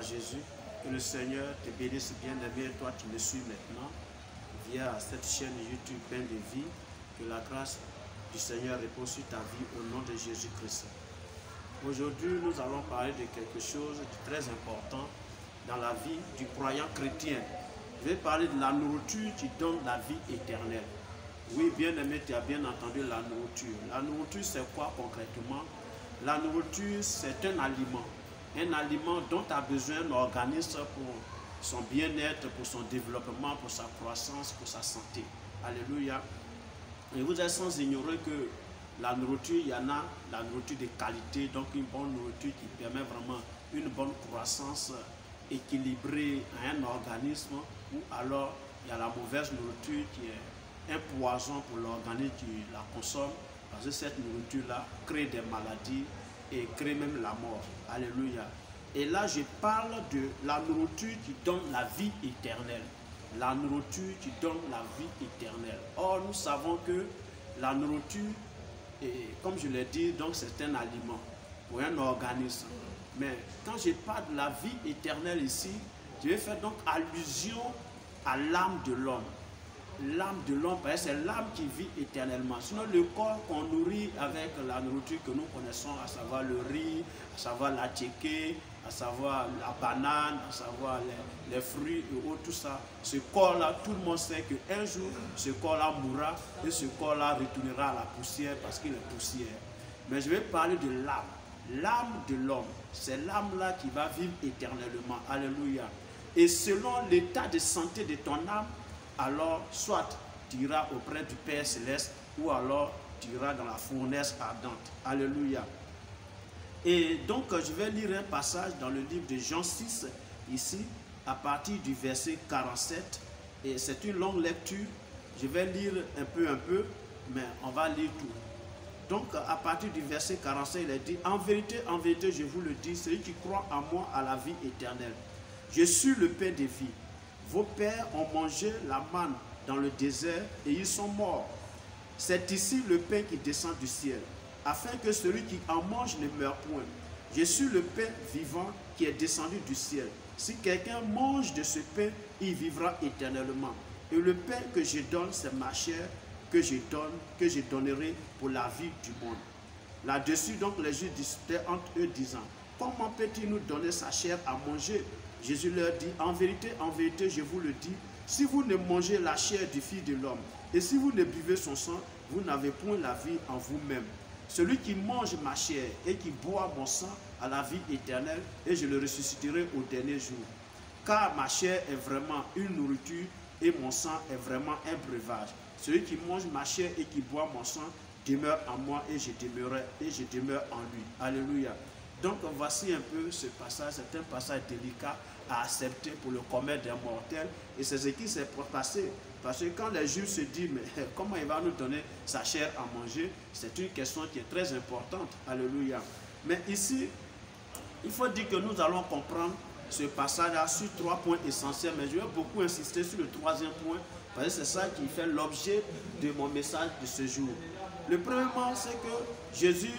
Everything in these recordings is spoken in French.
à Jésus. Que le Seigneur te bénisse, bien-aimé. Toi, tu me suis maintenant via cette chaîne YouTube Pain de Vie. Que la grâce du Seigneur repose sur ta vie au nom de Jésus-Christ. Aujourd'hui, nous allons parler de quelque chose de très important dans la vie du croyant chrétien. Je vais parler de la nourriture qui donne la vie éternelle. Oui, bien-aimé, tu as bien entendu la nourriture. La nourriture, c'est quoi concrètement? La nourriture, c'est un aliment dont a besoin l'organisme pour son bien-être, pour son développement, pour sa croissance, pour sa santé. Alléluia. Et vous êtes sans ignorer que la nourriture, il y en a la nourriture de qualité, donc une bonne nourriture qui permet vraiment une bonne croissance équilibrée à un organisme, ou alors il y a la mauvaise nourriture qui est un poison pour l'organisme qui la consomme, parce que cette nourriture-là crée des maladies et crée même la mort. Alléluia. Et là, je parle de la nourriture qui donne la vie éternelle. La nourriture qui donne la vie éternelle. Or, nous savons que la nourriture, et comme je l'ai dit, donc c'est un aliment pour un organisme. Mais quand je parle de la vie éternelle ici, je vais faire donc allusion à l'âme de l'homme. L'âme de l'homme, c'est l'âme qui vit éternellement. Sinon, le corps qu'on nourrit avec la nourriture que nous connaissons, à savoir le riz, à savoir la tchéké, à savoir la banane, à savoir les fruits et autres, tout ça, ce corps-là, tout le monde sait qu'un jour, ce corps-là mourra et ce corps-là retournera à la poussière parce qu'il est poussière. Mais je vais parler de l'âme. L'âme de l'homme, c'est l'âme-là qui va vivre éternellement. Alléluia. Et selon l'état de santé de ton âme, alors soit tu iras auprès du Père Céleste ou alors tu iras dans la fournaise ardente. Alléluia. Et donc je vais lire un passage dans le livre de Jean 6, ici, à partir du verset 47. Et c'est une longue lecture. Je vais lire un peu, mais on va lire tout. Donc à partir du verset 47, il est dit: en vérité, je vous le dis, celui qui croit en moi a la vie éternelle. Je suis le pain de vie. Vos pères ont mangé la manne dans le désert et ils sont morts. C'est ici le pain qui descend du ciel, afin que celui qui en mange ne meure point. Je suis le pain vivant qui est descendu du ciel. Si quelqu'un mange de ce pain, il vivra éternellement. Et le pain que je donne, c'est ma chair que je donnerai pour la vie du monde. Là-dessus, donc, les Juifs disputaient entre eux, disant: comment peut-il nous donner sa chair à manger? Jésus leur dit: en vérité, je vous le dis, si vous ne mangez la chair du Fils de l'homme, et si vous ne buvez son sang, vous n'avez point la vie en vous-même. Celui qui mange ma chair et qui boit mon sang a la vie éternelle, et je le ressusciterai au dernier jour. Car ma chair est vraiment une nourriture, et mon sang est vraiment un breuvage. Celui qui mange ma chair et qui boit mon sang demeure en moi, et je demeure en lui. Alléluia. Donc voici un peu ce passage, c'est un passage délicat à accepter pour le commun des mortels. Et c'est ce qui s'est passé. Parce que quand les Juifs se disent: mais comment il va nous donner sa chair à manger? C'est une question qui est très importante. Alléluia. Mais ici, il faut dire que nous allons comprendre ce passage-là sur 3 points essentiels. Mais je vais beaucoup insister sur le 3e point, parce que c'est ça qui fait l'objet de mon message de ce jour. Le premier point, c'est que Jésus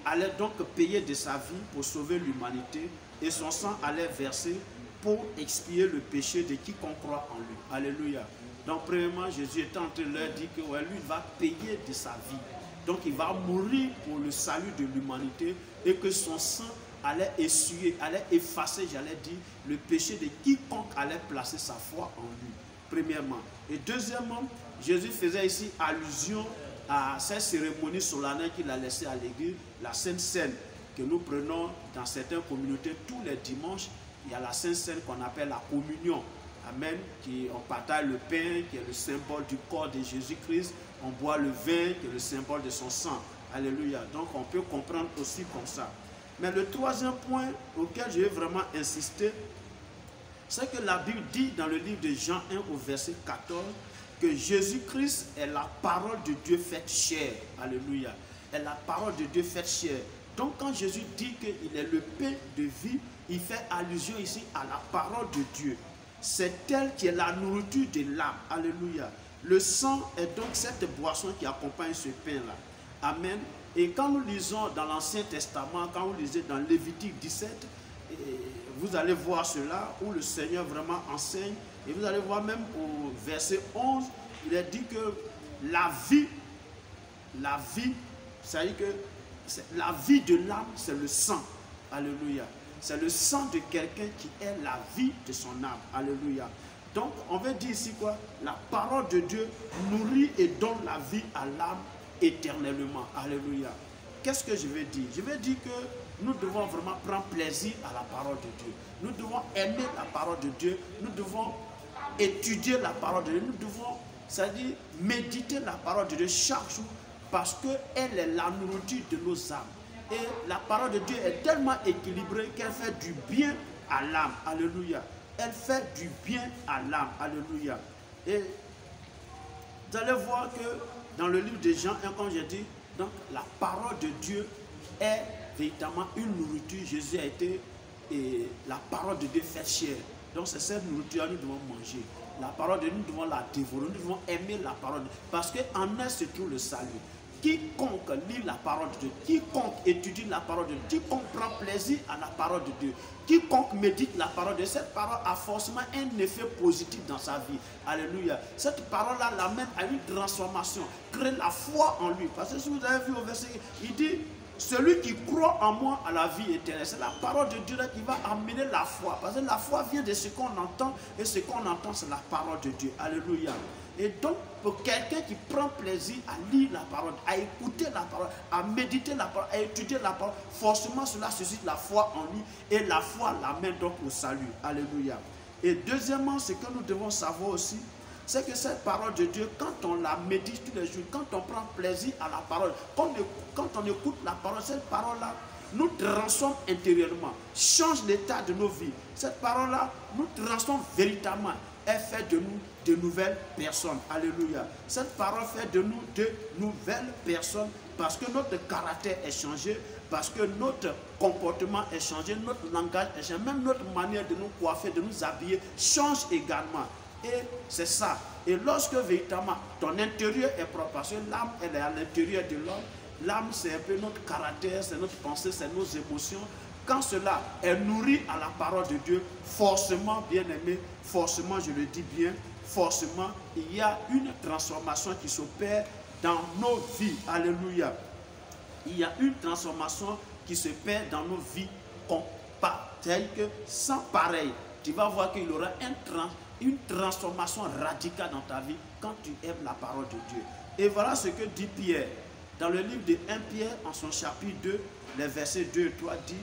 allait donc payer de sa vie pour sauver l'humanité, et son sang allait verser pour expier le péché de quiconque croit en lui. Alléluia. Donc premièrement, Jésus était en train de leur dire que lui va payer de sa vie. Donc il va mourir pour le salut de l'humanité, et que son sang allait essuyer, allait effacer, j'allais dire, le péché de quiconque allait placer sa foi en lui. Premièrement. Et deuxièmement, Jésus faisait ici allusion à cette cérémonie solennelle qu'il a laissée à l'église, la Sainte Seine, que nous prenons dans certaines communautés tous les dimanches. Il y a la Sainte Seine qu'on appelle la communion. Amen. On partage le pain, qui est le symbole du corps de Jésus-Christ. On boit le vin, qui est le symbole de son sang. Alléluia. Donc on peut comprendre aussi comme ça. Mais le 3e point auquel je vais vraiment insister, c'est que la Bible dit dans le livre de Jean 1 au verset 14, que Jésus-Christ est la parole de Dieu faite chair. Alléluia. Est la parole de Dieu faite chair. Donc quand Jésus dit qu'il est le pain de vie, il fait allusion ici à la parole de Dieu. C'est elle qui est la nourriture de l'âme. Alléluia. Le sang est donc cette boisson qui accompagne ce pain-là. Amen. Et quand nous lisons dans l'Ancien Testament, quand vous lisez dans Lévitique 17, vous allez voir cela, où le Seigneur vraiment enseigne. Et vous allez voir même au verset 11, il est dit que la vie, ça dit que la vie de l'âme, c'est le sang. Alléluia. C'est le sang de quelqu'un qui est la vie de son âme. Alléluia. Donc, on veut dire ici quoi? La parole de Dieu nourrit et donne la vie à l'âme éternellement. Alléluia. Qu'est-ce que je veux dire? Je veux dire que nous devons vraiment prendre plaisir à la parole de Dieu. Nous devons aimer la parole de Dieu. Nous devons étudier la parole de Dieu. Nous devons, c'est-à-dire, méditer la parole de Dieu chaque jour parce qu'elle est la nourriture de nos âmes. Et la parole de Dieu est tellement équilibrée qu'elle fait du bien à l'âme. Alléluia. Elle fait du bien à l'âme. Alléluia. Et vous allez voir que dans le livre de Jean, comme j'ai dit, donc la parole de Dieu est véritablement une nourriture. Jésus a été et la parole de Dieu fait chair. Donc c'est cette nourriture que nous devons manger. La parole de Dieu, nous devons la dévorer. Nous devons aimer la parole de Dieu. Parce qu'en elle se trouve le salut. Quiconque lit la parole de Dieu, quiconque étudie la parole de Dieu, quiconque prend plaisir à la parole de Dieu, quiconque médite la parole de Dieu, cette parole a forcément un effet positif dans sa vie. Alléluia. Cette parole-là l'amène à une transformation, crée la foi en lui. Parce que si vous avez vu au verset, il dit, celui qui croit en moi a la vie éternelle. C'est la parole de Dieu là qui va amener la foi. Parce que la foi vient de ce qu'on entend, et ce qu'on entend, c'est la parole de Dieu. Alléluia. Et donc, pour quelqu'un qui prend plaisir à lire la parole, à écouter la parole, à méditer la parole, à étudier la parole, forcément cela suscite la foi en lui et la foi l'amène donc au salut. Alléluia. Et deuxièmement, ce que nous devons savoir aussi, c'est que cette parole de Dieu, quand on la médite tous les jours, quand on prend plaisir à la parole, quand on écoute la parole, cette parole-là nous transforme intérieurement, change l'état de nos vies. Cette parole-là nous transforme véritablement. Elle fait de nous de nouvelles personnes. Alléluia. Cette parole fait de nous de nouvelles personnes parce que notre caractère est changé, parce que notre comportement est changé, notre langage est changé, même notre manière de nous coiffer, de nous habiller change également. Et c'est ça. Et lorsque véritablement ton intérieur est propre, parce que l'âme elle est à l'intérieur de l'homme, l'âme c'est un peu notre caractère, c'est notre pensée, c'est nos émotions. Quand cela est nourri à la parole de Dieu, forcément, bien aimé, forcément, je le dis bien, forcément, il y a une transformation qui s'opère dans nos vies. Alléluia. Il y a une transformation qui se perd dans nos vies telle que sans pareil. Tu vas voir qu'il y aura une transformation radicale dans ta vie quand tu aimes la parole de Dieu. Et voilà ce que dit Pierre. Dans le livre de 1 Pierre, en son chapitre 2, les versets 2 et 3 dit: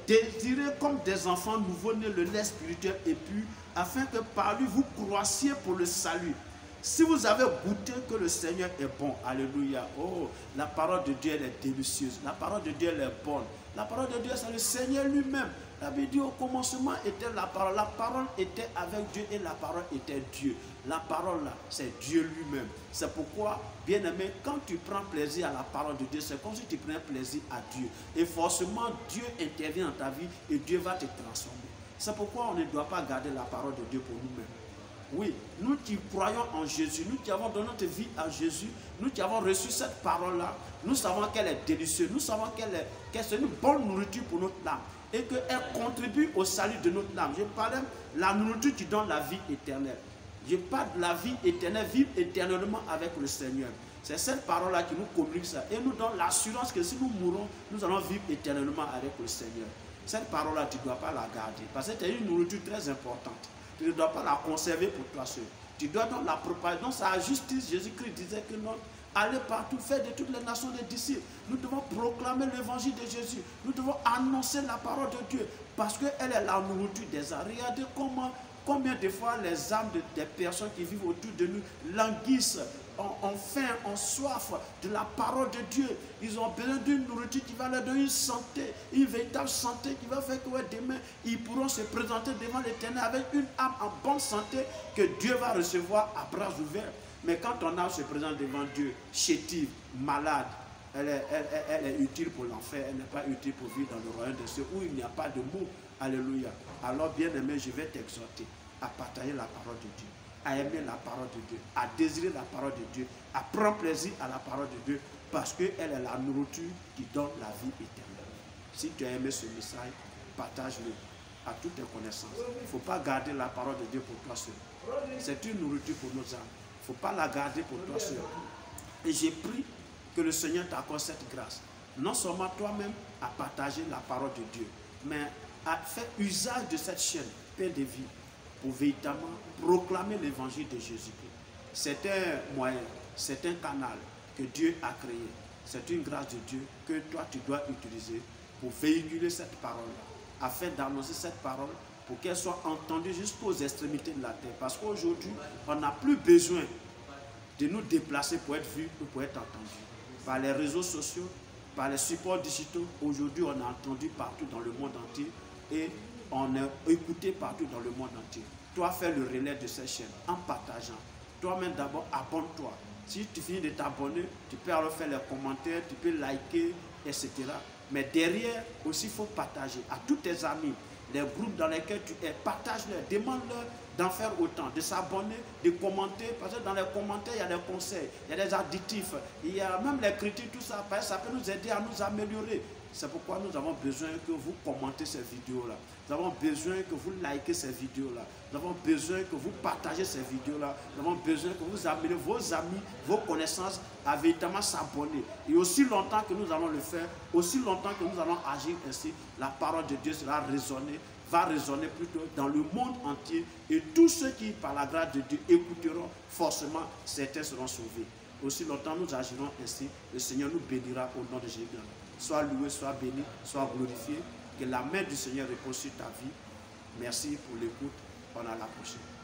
désirez comme des enfants nouveau-nés le lait spirituel et pur, afin que par lui vous croissiez pour le salut. Si vous avez goûté que le Seigneur est bon, alléluia. Oh, la parole de Dieu elle est délicieuse. La parole de Dieu elle est bonne. La parole de Dieu c'est le Seigneur lui-même. La Bible dit au commencement était la parole. La parole était avec Dieu et la parole était Dieu. La parole là, c'est Dieu lui-même. C'est pourquoi, bien aimé, quand tu prends plaisir à la parole de Dieu, c'est comme si tu prenais plaisir à Dieu. Et forcément, Dieu intervient dans ta vie et Dieu va te transformer. C'est pourquoi on ne doit pas garder la parole de Dieu pour nous-mêmes. Oui, nous qui croyons en Jésus, nous qui avons donné notre vie à Jésus, nous qui avons reçu cette parole-là, nous savons qu'elle est délicieuse, nous savons qu'elle est une bonne nourriture pour notre âme et qu'elle contribue au salut de notre âme. Je parlais de la nourriture qui donne la vie éternelle. Je parle de la vie éternelle, vivre éternellement avec le Seigneur. C'est cette parole-là qui nous communique ça et nous donne l'assurance que si nous mourons, nous allons vivre éternellement avec le Seigneur. Cette parole-là, tu ne dois pas la garder parce que c'est une nourriture très importante. Tu ne dois pas la conserver pour toi seul. Tu dois donc la propager. Donc, c'est la justice. Jésus-Christ disait que non, allez partout, faites de toutes les nations des disciples. Nous devons proclamer l'évangile de Jésus. Nous devons annoncer la parole de Dieu parce qu'elle est la nourriture des âmes. Regardez combien de fois les âmes des personnes qui vivent autour de nous languissent, ont faim, ont soif de la parole de Dieu. Ils ont besoin d'une nourriture qui va leur donner une santé, une véritable santé qui va faire que demain, ils pourront se présenter devant l'Éternel avec une âme en bonne santé que Dieu va recevoir à bras ouverts. Mais quand ton âme se présente devant Dieu, chétive, malade, elle est utile pour l'enfer, elle n'est pas utile pour vivre dans le royaume de ceux où il n'y a pas de mots. Alléluia. Alors bien aimé, je vais t'exhorter à partager la parole de Dieu, à aimer la parole de Dieu, à désirer la parole de Dieu, à prendre plaisir à la parole de Dieu, parce qu'elle est la nourriture qui donne la vie éternelle. Si tu as aimé ce message, partage-le à toutes tes connaissances. Il ne faut pas garder la parole de Dieu pour toi seul. C'est une nourriture pour nos âmes. Il ne faut pas la garder pour toi seul. Et j'ai pris que le Seigneur t'accorde cette grâce. Non seulement toi-même à partager la parole de Dieu, mais à faire usage de cette chaîne, Pain de vie, pour véritablement proclamer l'évangile de Jésus-Christ. C'est un moyen, c'est un canal que Dieu a créé. C'est une grâce de Dieu que toi tu dois utiliser pour véhiculer cette parole-là, afin d'annoncer cette parole pour qu'elle soit entendue jusqu'aux extrémités de la terre. Parce qu'aujourd'hui, on n'a plus besoin de nous déplacer pour être vu ou pour être entendu. Par les réseaux sociaux, par les supports digitaux, aujourd'hui on est entendu partout dans le monde entier et on est écouté partout dans le monde entier. Toi, fais le relais de ces chaînes en partageant. Toi-même d'abord, abonne-toi. Si tu finis de t'abonner, tu peux alors faire les commentaires, tu peux liker, etc. Mais derrière aussi, il faut partager à tous tes amis, les groupes dans lesquels tu es, partage-leur, demande-leur d'en faire autant, de s'abonner, de commenter, parce que dans les commentaires, il y a des conseils, il y a des additifs, il y a même les critiques, tout ça, parce que ça peut nous aider à nous améliorer. C'est pourquoi nous avons besoin que vous commentez ces vidéos-là. Nous avons besoin que vous likez ces vidéos-là. Nous avons besoin que vous partagez ces vidéos-là. Nous avons besoin que vous amenez vos amis, vos connaissances à véritablement s'abonner. Et aussi longtemps que nous allons le faire, aussi longtemps que nous allons agir ainsi, la parole de Dieu sera résonner, va résonner plutôt dans le monde entier. Et tous ceux qui, par la grâce de Dieu, écouteront, forcément, certains seront sauvés. Aussi longtemps nous agirons ainsi, le Seigneur nous bénira au nom de Jésus. Sois loué, sois béni, sois glorifié. Que la main du Seigneur repose sur ta vie. Merci pour l'écoute. On a la prochaine.